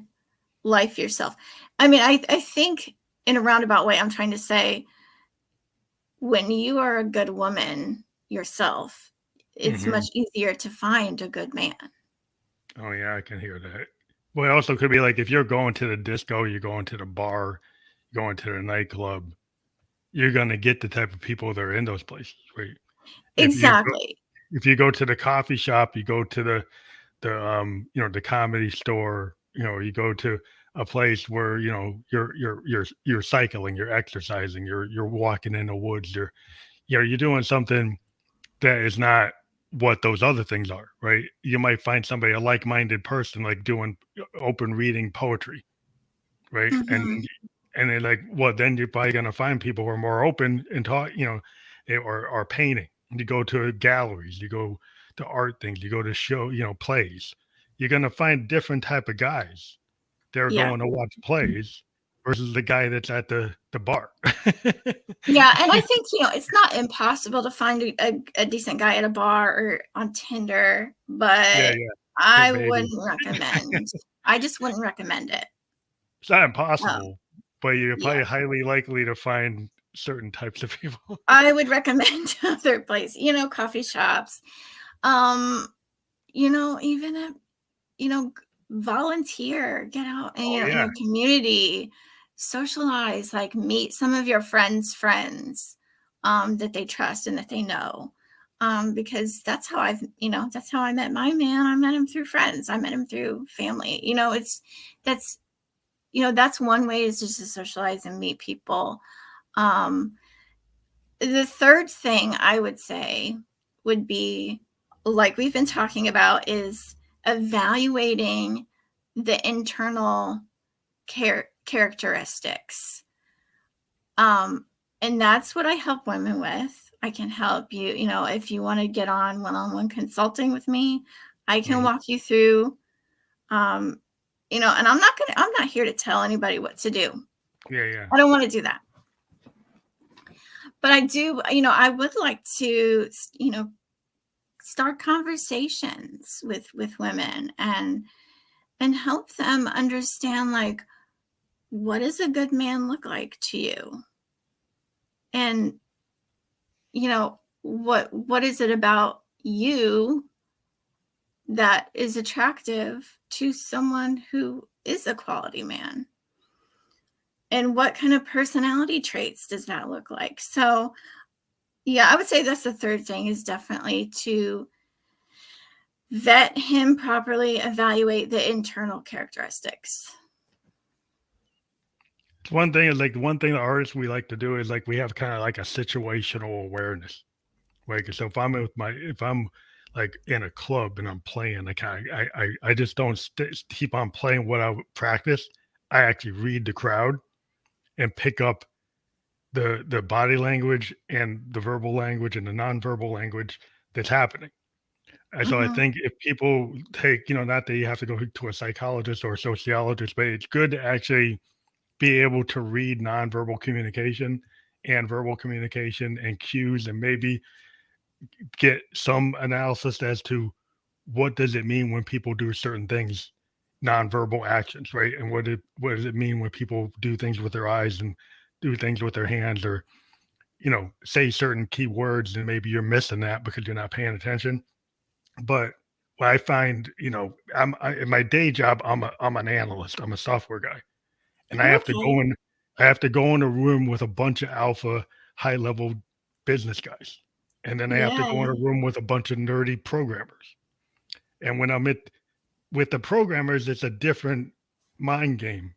life yourself. I mean, I think in a roundabout way, I'm trying to say when you are a good woman yourself, it's Hmm. much easier to find a good man. Oh yeah, I can hear that. Well, it also could be like if you're going to the disco, you're going to the bar, going to the nightclub, you're gonna get the type of people that are in those places, right? If you go, Exactly. if you go to the coffee shop, you go to the comedy store, you go to a place where you're cycling, you're exercising, you're walking in the woods, you're doing something that is not what those other things are, right? You might find somebody, a like-minded person, like doing open reading poetry, right? Mhm. And then like, well, then you're probably gonna find people who are more open and talk, or painting. You go to galleries, you go to art things, you go to plays. You're gonna find different type of guys. They're Yeah. going to watch plays versus the guy that's at the bar. Yeah, and I think, it's not impossible to find a decent guy at a bar or on Tinder, Yeah, but yeah, but I maybe wouldn't recommend. I just wouldn't recommend it. it's not Um, impossible, but you're yeah, probably highly likely to find certain types of people. I would recommend other places, coffee shops. Um, even at, you know, volunteer, get out and, Oh in yeah, your community, socialize, like meet some of your friends' friends, that they trust and that they know. Because that's how I met my man. I met him through friends. I met him through family. That's, that's one way is just to socialize and meet people. Um, the third thing I would say would be, like we've been talking about, is evaluating the internal characteristics. Um, and that's what I help women with. I can help you, if you want to get on one-on-one consulting with me, I can mhm, walk you through, um, and I'm not here to tell anybody what to do. yeah, yeah. I don't want to do that. But I do, I would like to, start conversations with women and help them understand, like, what does a good man look like to you, and what is it about you that is attractive to someone who is a quality man, and what kind of personality traits does that look like. So yeah, I would say that's the third thing, is definitely to vet him properly, evaluate the internal characteristics. One thing is like one thing the artists we like to do is like we have kind of like a situational awareness. Like so if I'm like in a club and I'm playing, like I just don't keep on playing what I would practice. I actually read the crowd and pick up the body language and the verbal language and the nonverbal language that's happening. And so I Mhm. think if people take, not that you have to go to a psychologist or a sociologist, but it's good to actually be able to read nonverbal communication and verbal communication and cues, and maybe get some analysis as to what does it mean when people do certain things, nonverbal actions, right? And what does it mean when people do things with their eyes and do things with their hands, or say certain key words, and maybe you're missing that because you're not paying attention. But Well, I find, in my day job, I'm an analyst. I'm a software guy, and Okay. I have to go in a room with a bunch of alpha, high level business guys, and then I have to go in Yeah. a room with a bunch of nerdy programmers. And when I'm with the programmers, it's a different mind game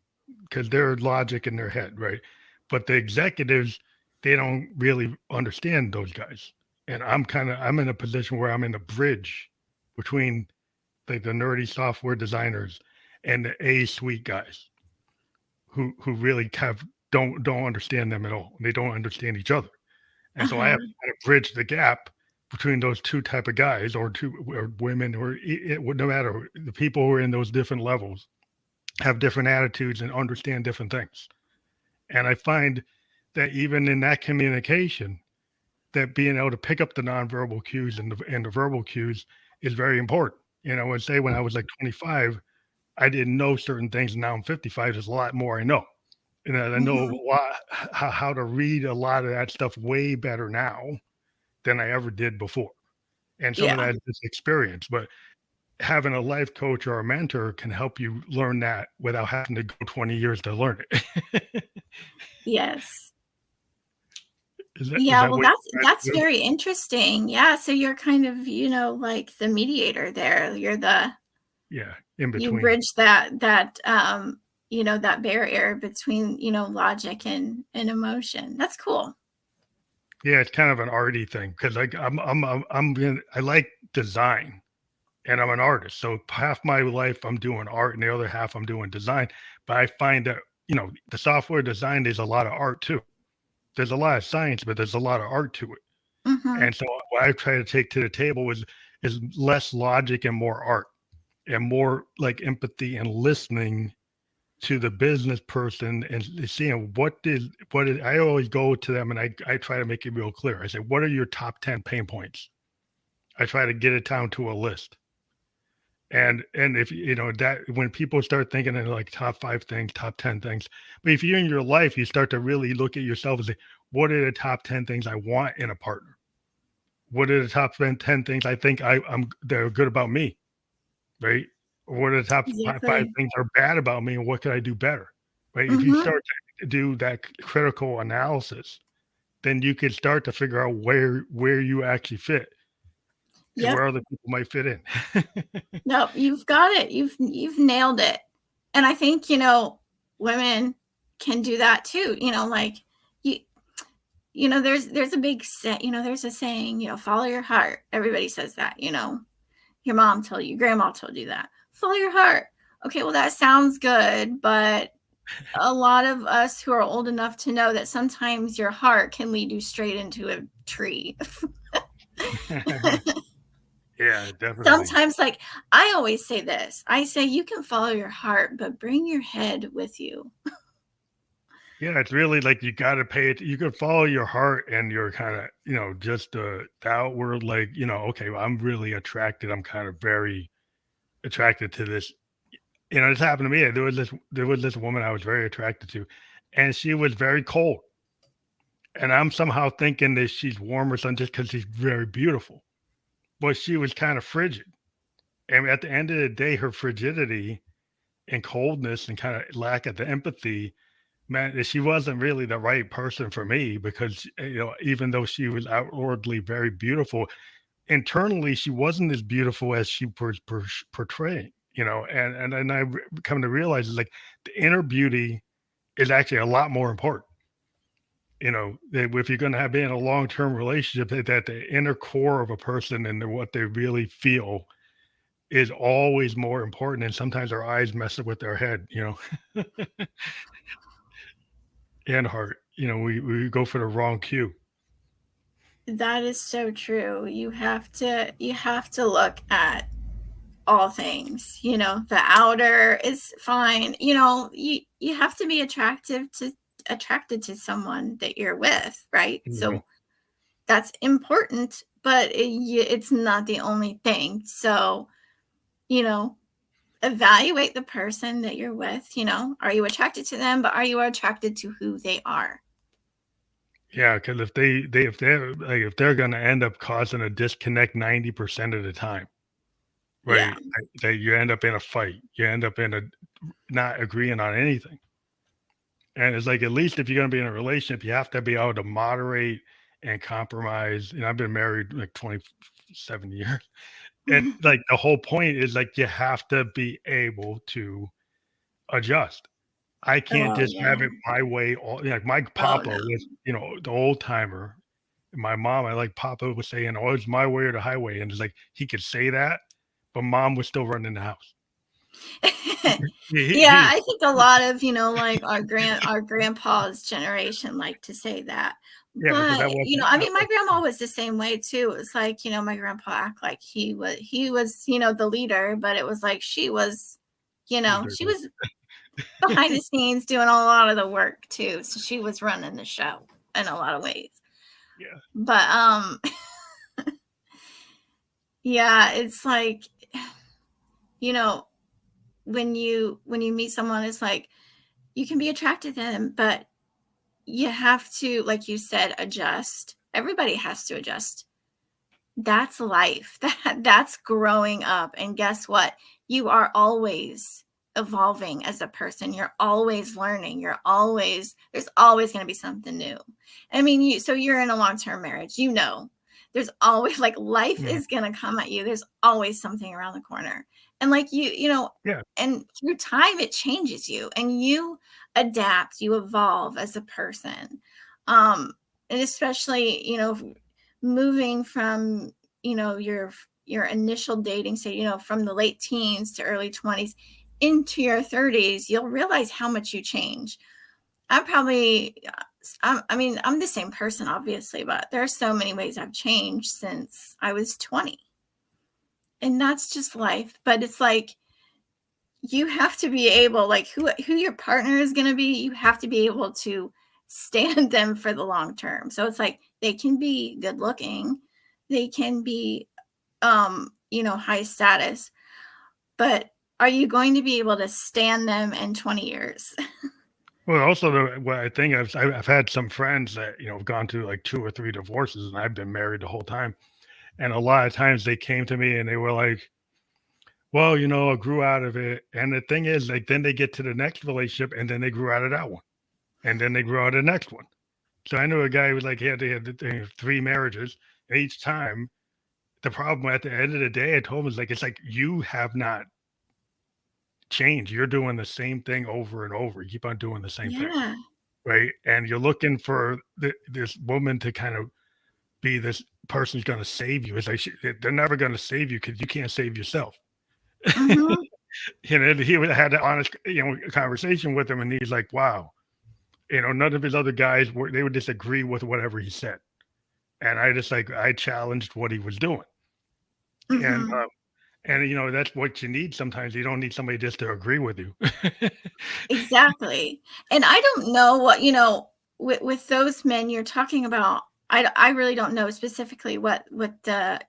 because they're logic in their head, right? But the executives, they don't really understand those guys. And I'm in a position where I'm in a bridge between the nerdy software designers and the A suite guys who really don't understand them at all. They don't understand each other. And so I have Uh-huh. to kind of bridge the gap between those two type of guys or two or women or no matter the people who are in those different levels have different attitudes and understand different things. And I find that even in that communication, that being able to pick up the nonverbal cues and the verbal cues is very important. I would say when I was like 25, I didn't know certain things. And now I'm 55. There's a lot more I know. And I know Mhm. a lot, how to read a lot of that stuff way better now than I ever did before. And some of Yeah. that is just experience, but having a life coach or a mentor can help you learn that without having to go 20 years to learn it. Yes. Is Yeah, that well, what you guys that's do? very interesting. Yeah, so you're kind of, like the mediator there. Yeah, in You between. bridge that barrier between, logic and emotion. That's cool. Yeah, it's kind of an arty thing because like I like design and I'm an artist. So half my life I'm doing art and the other half I'm doing design. But I find that, the software design, there's a lot of art too. There's a lot of science, but there's a lot of art to it. Mhm. And so what I try to take to the table is less logic and more art and more like empathy and listening to the business person and seeing what did I always go to them and I try to make it real clear. I say, what are your top 10 pain points? I try to get it down to a list. And if that when people start thinking in like top 5 things, top 10 things, but if you're in your life, you start to really look at yourself and say, what are the top 10 things I want in a partner? What are the top 10 things I think I'm that are good about me, right? Or what are the top five Exactly. things are bad about me, and what could I do better, right? If you Mhm. start to do that critical analysis, then you can start to figure out where you actually fit and Yep. where other people might fit in. Nope, you've got it. You've nailed it. And I think, women can do that too. Like you there's a big set, there's a saying, follow your heart. Everybody says that. Your mom told you, grandma told you that. Follow your heart. Okay, well that sounds good, but a lot of us who are old enough to know that sometimes your heart can lead you straight into a tree. Yeah, definitely. Sometimes, like, I always say this. I say you can follow your heart, but bring your head with you. Yeah, it's really like you got to pay it. You can follow your heart and your kind of, just the outward, like, okay, well, I'm really attracted. I'm kind of very attracted to this. It's happened to me. There was this woman I was very attracted to, and she was very cold. And I'm somehow thinking that she's warm or something just because she's very beautiful. But she was kind of frigid. And at the end of the day, her frigidity and coldness and kind of lack of the empathy meant that she wasn't really the right person for me because, even though she was outwardly very beautiful, internally she wasn't as beautiful as she was portraying, and come to realize is like the inner beauty is actually a lot more important. That if you're going to be in a long-term relationship, that the inner core of a person and what they really feel is always more important. And sometimes our eyes mess up with our head, and heart. We go for the wrong cue. That is so true. You have to look at all things. The outer is fine. You have to be attracted to someone that you're with, right? Mhm. So that's important, but it's not the only thing. So, you know, evaluate the person that you're with. Are you attracted to them, but are you attracted to who they are? Yeah, because if they're going to end up causing a disconnect 90% of the time, Yeah. right? That you end up in a fight. You end up in a not agreeing on anything. And it's like, at least if you're going to be in a relationship, you have to be able to moderate and compromise. And I've been married like 27 years. And like the whole point is like, you have to be able to adjust. I can't Oh just yeah. have it my way. All like my Oh papa no. was, the old timer. My mom, I like papa was saying, "Oh, it's my way or the highway," and it's like he could say that, but mom was still running the house. Yeah, He I think a lot of, like our grandpa's generation like to say that. yeah, because But, that wasn't I that mean, my was grandma was the same way too. It was like, my grandpa act like he was, the leader, but it was like she was she dirty. was behind the scenes doing a lot of the work too. So she was running the show in a lot of ways. Yeah, But yeah, it's like, you know, when you meet someone, it's like you can be attracted to them, but you have to, like you said, adjust. Everybody has to adjust. That's life. That's growing up. And guess what? You are always evolving as a person. You're always learning. There's always going to be something new. I mean, so you're in a long-term marriage, there's always, like, life mhm, is going to come at you. There's always something around the corner. And like yeah, and through time it changes you and you adapt, you evolve as a person. Um, and especially, moving from, your initial dating stage, from the late teens to early 20s into your 30s, you'll realize how much you change. I'm probably I mean, I'm the same person obviously, but there are so many ways I've changed since I was 20. And that's just life, but it's like you have to be able, like, who your partner is going to be, you have to be able to stand them for the long term. So it's like they can be good looking, they can be high status, but are you going to be able to stand them in 20 years? well, also, what I think I've had some friends that, have gone through like 2 or 3 divorces, and I've been married the whole time, and a lot of times they came to me and they were like, "Well, I grew out of it," and the thing is, like, then they get to the next relationship, and then they grew out of that one, and then they grew out of the next one. So I knew a guy who was like, he had 3 marriages, and each time, the problem at the end of the day, I told him, is like, "It's like, you have not changed. You're doing the same thing over and over. You keep on doing the same thing." Yeah. Right? And you're looking for this woman to kind of be this person who's going to save you. It's like they're never going to save you because you can't save yourself. Mm-hmm. He had an honest, conversation with him, and he's like, "Wow, none of his other guys they would disagree with whatever he said." And I challenged what he was doing, and Mm-hmm. that's what you need. Sometimes you don't need somebody just to agree with you. Exactly. And I don't know what, with those men you're talking about. I really don't know specifically what the,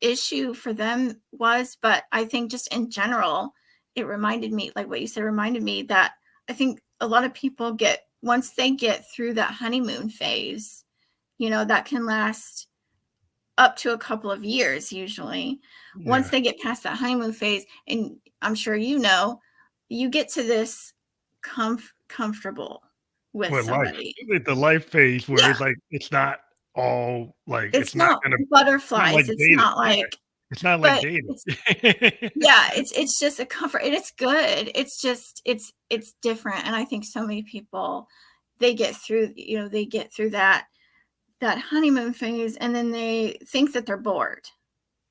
issue for them was, but I think just in general, it reminded me, like what you said, reminded me that I think a lot of people once they get through that honeymoon phase, that can last up to a couple of years usually. Once Yeah. they get past that honeymoon phase, and I'm sure you get to this comfortable with With life, somebody. with the life phase where Yeah, it's like it's not all like it's it's not not gonna not like butterflies. It's dating. not Yeah, like, it's not like but dating. it's yeah, it's just a comfort, and it's good. It's just it's different, and I think so many people they get through that honeymoon phase, and then they think that they're bored.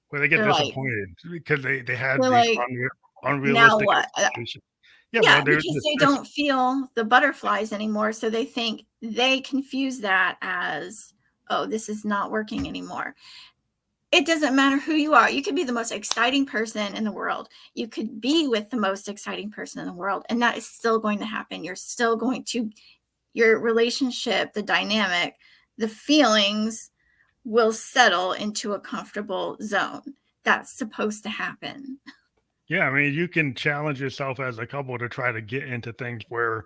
Where they get They're like disappointed because they had they're these like, now unrealistic what? expectations. Yeah, Yeah, well, because they don't feel the butterflies anymore, so they confuse that as, "Oh, this is not working anymore." It doesn't matter who you are. You could be the most exciting person in the world. You could be with the most exciting person in the world, and that is still going to happen. Your relationship, the dynamic, the feelings will settle into a comfortable zone. That's supposed to happen. yeah, I mean, you can challenge yourself as a couple to try to get into things where,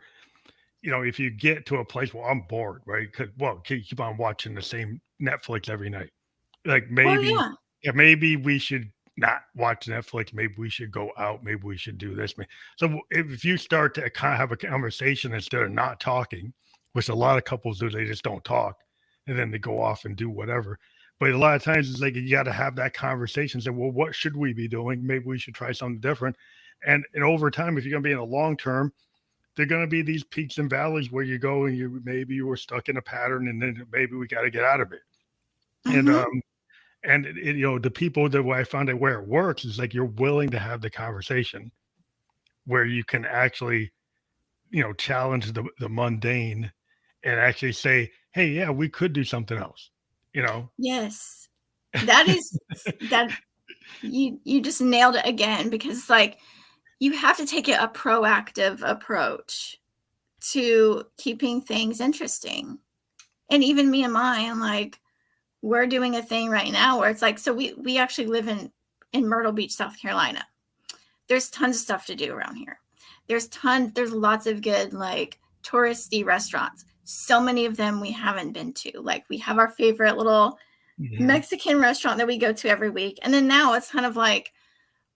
if you get to a place where I'm bored, right? Because, well, keep on watching the same Netflix every night. Like Well, maybe, yeah. yeah, maybe we should not watch Netflix. Maybe we should go out. Maybe we should do this. So if you start to kind of have a conversation instead of not talking, which a lot of couples do, they just don't talk, and then they go off and do whatever. But a lot of times it's like you got to have that conversation. Say, well, what should we be doing? Maybe we should try something different. And over time, if you're going to be in the long term, there are going to be these peaks and valleys where you go and you were stuck in a pattern, and then maybe we got to get out of it. And Mm-hmm. the people that I found out where it works is like you're willing to have the conversation where you can actually, challenge the mundane and actually say, hey, yeah, we could do something else, Yes. That is that you just nailed it again, because it's like you have to take a proactive approach to keeping things interesting. And even me and mine, like, we're doing a thing right now where it's like, so we actually live in Myrtle Beach, South Carolina. There's tons of stuff to do around here. There's lots of good, like, touristy restaurants. So many of them we haven't been to. Like, we have our favorite little Mexican restaurant that we go to every week. And then now it's kind of like,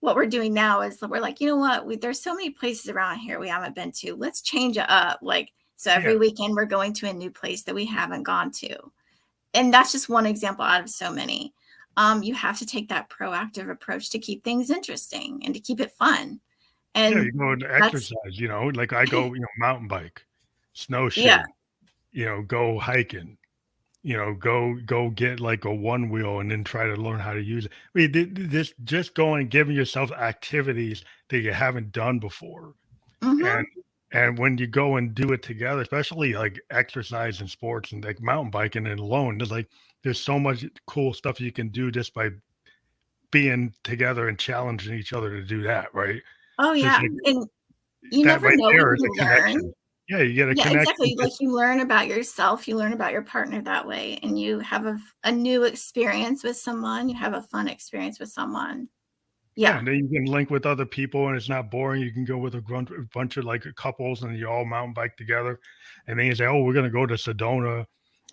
what we're doing now is we're like, you know what? There's so many places around here we haven't been to. Let's change it up. Like, so every weekend we're going to a new place that we haven't gone to. And that's just one example out of so many. You have to take that proactive approach to keep things interesting and to keep it fun. And you go to exercise, like I go, mountain bike, snowshoe, go hiking, go get like a one wheel and then try to learn how to use it. I mean, this just going, giving yourself activities that you haven't done before. Mm-hmm. And when you go and do it together, especially like exercise and sports and like mountain biking and alone, there's so much cool stuff you can do just by being together and challenging each other to do that, right? Oh, So yeah. like, And you that never right know what there is you a learn. connection. Yeah, you get a Yeah, connection. exactly. Like, you learn about yourself, you learn about your partner that way, and you have a new experience with someone. You have a fun experience with someone. Yeah, Yeah. and then you can link with other people, and it's not boring. You can go with a bunch of like couples, and you all mountain bike together. And then you say, "Oh, we're gonna go to Sedona.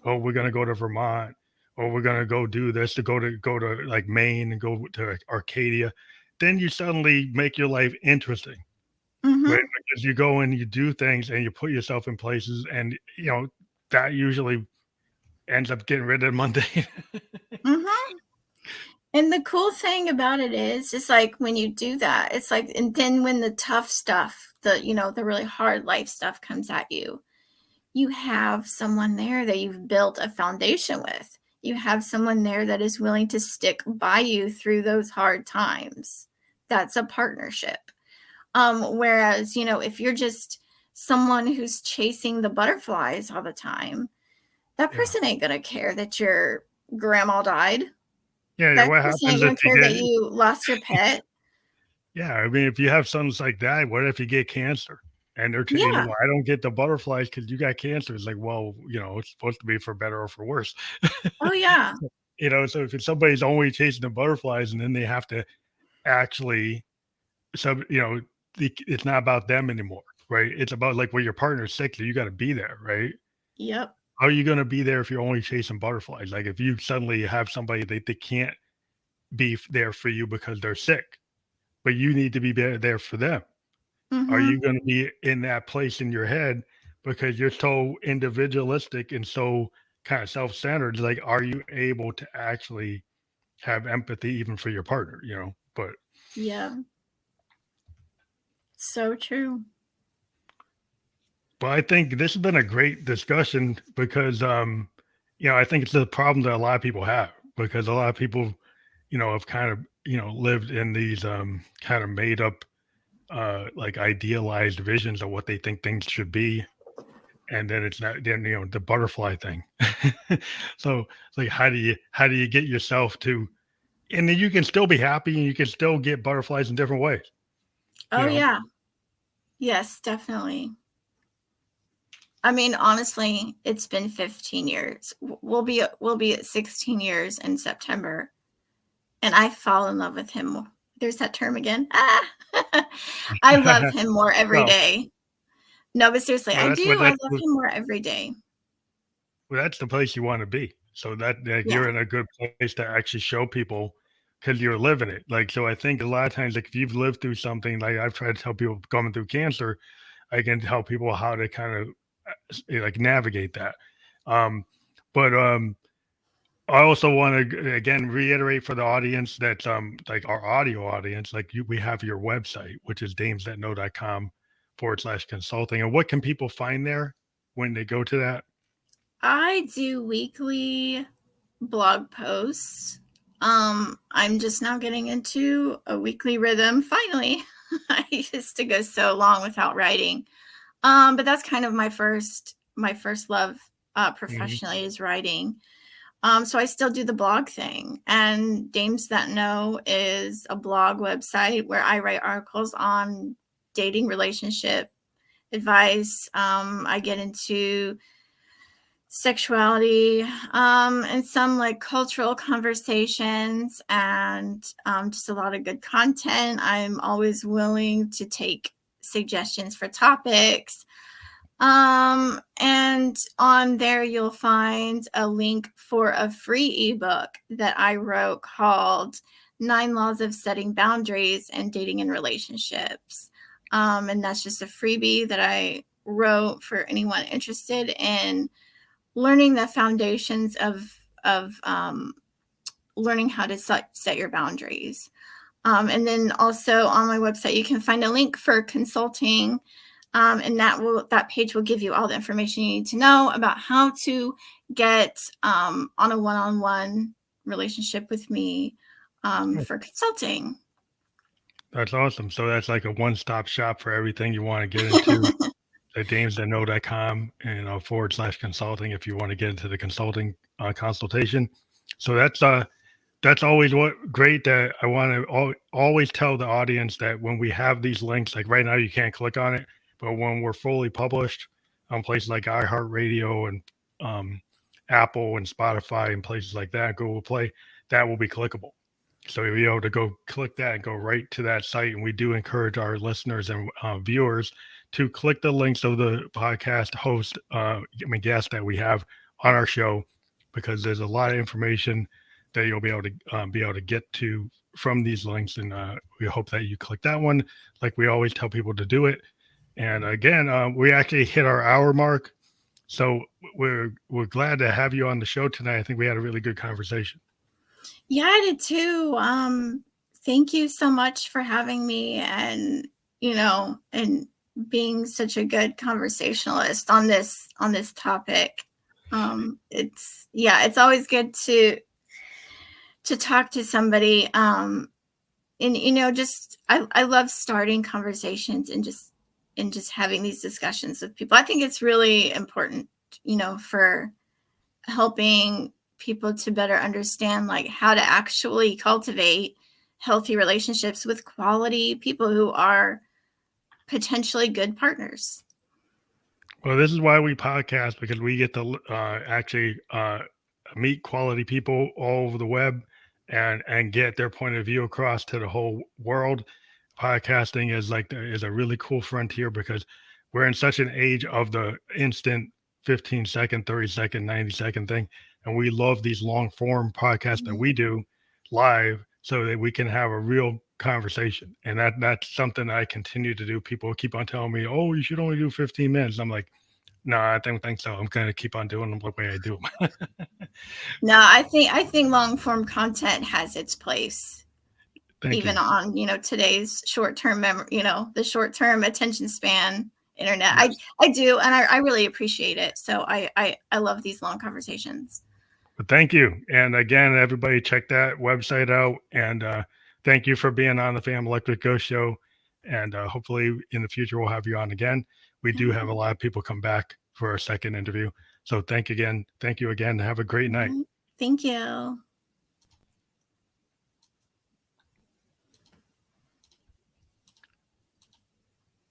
Oh, we're gonna go to Vermont. Or we're gonna go do this to go to like Maine and go to Arcadia." Then you suddenly make your life interesting, Mm-hmm. right? Because you go and you do things and you put yourself in places, and that usually ends up getting rid of the mundane. Mm-hmm. And the cool thing about it is, it's like when you do that, it's like, and then when the tough stuff, the really hard life stuff comes at you, you have someone there that you've built a foundation with. You have someone there that is willing to stick by you through those hard times. That's a partnership. Whereas, if you're just someone who's chasing the butterflies all the time, that Yeah. person ain't gonna care that your grandma died. Yeah, That what person happens ain't if gonna you care that get you lost your pet. Yeah, I mean, if you have sons like that, what if you get cancer? And they're, Yeah. well, I don't get the butterflies because you got cancer. It's like, well, it's supposed to be for better or for worse. Oh, yeah. So if somebody's only chasing the butterflies and then they have to actually, it's not about them anymore, right? It's about like when your partner's sick, so you got to be there, right? Yep. How are you going to be there if you're only chasing butterflies? Like if you suddenly have somebody that they can't be there for you because they're sick, but you need to be there for them. Are Mm-hmm. you going to be in that place in your head because you're so individualistic and so kind of self-centered? Like, are you able to actually have empathy even for your partner? But Yeah. So true. I think this has been a great discussion because I think it's a problem that a lot of people have because a lot of people have kind of lived in these kind of made up like idealized visions of what they think things should be, and then it's not, then the butterfly thing. So it's like, how do you get yourself to, and then you can still be happy and you can still get butterflies in different ways. Oh, yeah. Yes, definitely. I mean, honestly, it's been 15 years. We'll be at 16 years in September, and I fall in love with him. There's that term again. I love him more every Well, day. No, but seriously, I that's do. I love him more every day. that's the place you want to be. So that Yeah. you're in a good place to actually show people because you're living it. Like, so I think a lot of times, like if you've lived through something, like I've tried to tell people going through cancer, I can tell people how to kind of like navigate that. Um, but I also want to again reiterate for the audience that like our audio audience, like we have your website, which is damesthatknow.com/consulting. And what can people find there when they go to that? I do weekly blog posts. I'm just now getting into a weekly rhythm. Finally, I used to go so long without writing. But that's kind of my first love professionally is writing. So I still do the blog thing, and Dames That Know is a blog website where I write articles on dating, relationship advice. I get into sexuality and some like cultural conversations, and just a lot of good content. I'm always willing to take suggestions for topics. And on there you'll find a link for a free ebook that I wrote called 9 Laws of Setting Boundaries and Dating and Relationships. And that's just a freebie that I wrote for anyone interested in learning the foundations of learning how to set your boundaries. And then also on my website, you can find a link for consulting. And that page will give you all the information you need to know about how to get on a one-on-one relationship with me for consulting. That's awesome. So that's like a one-stop shop for everything you want to get into. At damesthatknow.com and /consulting if you want to get into the consulting consultation. So that's always what great that I want to always tell the audience that when we have these links, like right now you can't click on it, but when we're fully published on places like iHeartRadio and Apple and Spotify and places like that, Google Play, that will be clickable. So you'll be able to go click that and go right to that site. And we do encourage our listeners and viewers to click the links of the podcast host, guest that we have on our show, because there's a lot of information that you'll be able to get to from these links. And we hope that you click that one, like we always tell people to do it. And again, we actually hit our hour mark. So we're glad to have you on the show tonight. I think we had a really good conversation. Yeah, I did too. Thank you so much for having me, and and being such a good conversationalist on this topic. It's always good to talk to somebody. And just I love starting conversations and just having these discussions with people. I think it's really important, for helping people to better understand like how to actually cultivate healthy relationships with quality people who are potentially good partners. Well, this is why we podcast, because we get to actually meet quality people all over the web and get their point of view across to the whole world. Podcasting is a really cool frontier because we're in such an age of the instant 15-second, 30-second, 90-second thing. And we love these long form podcasts that we do live so that we can have a real conversation. And that's something I continue to do. People keep on telling me, oh, you should only do 15 minutes. I'm like, no, I don't think so. I'm going to keep on doing them the way I do them. No, I think long form content has its place. Even on today's short-term memory, the short-term attention span internet. Yes. I do, and I really appreciate it. So I love these long conversations. But thank you. And again, everybody check that website out. And thank you for being on the Fam Electric Ghost Show. And hopefully in the future, we'll have you on again. We do have a lot of people come back for our second interview. So thank you again. Have a great night. Thank you.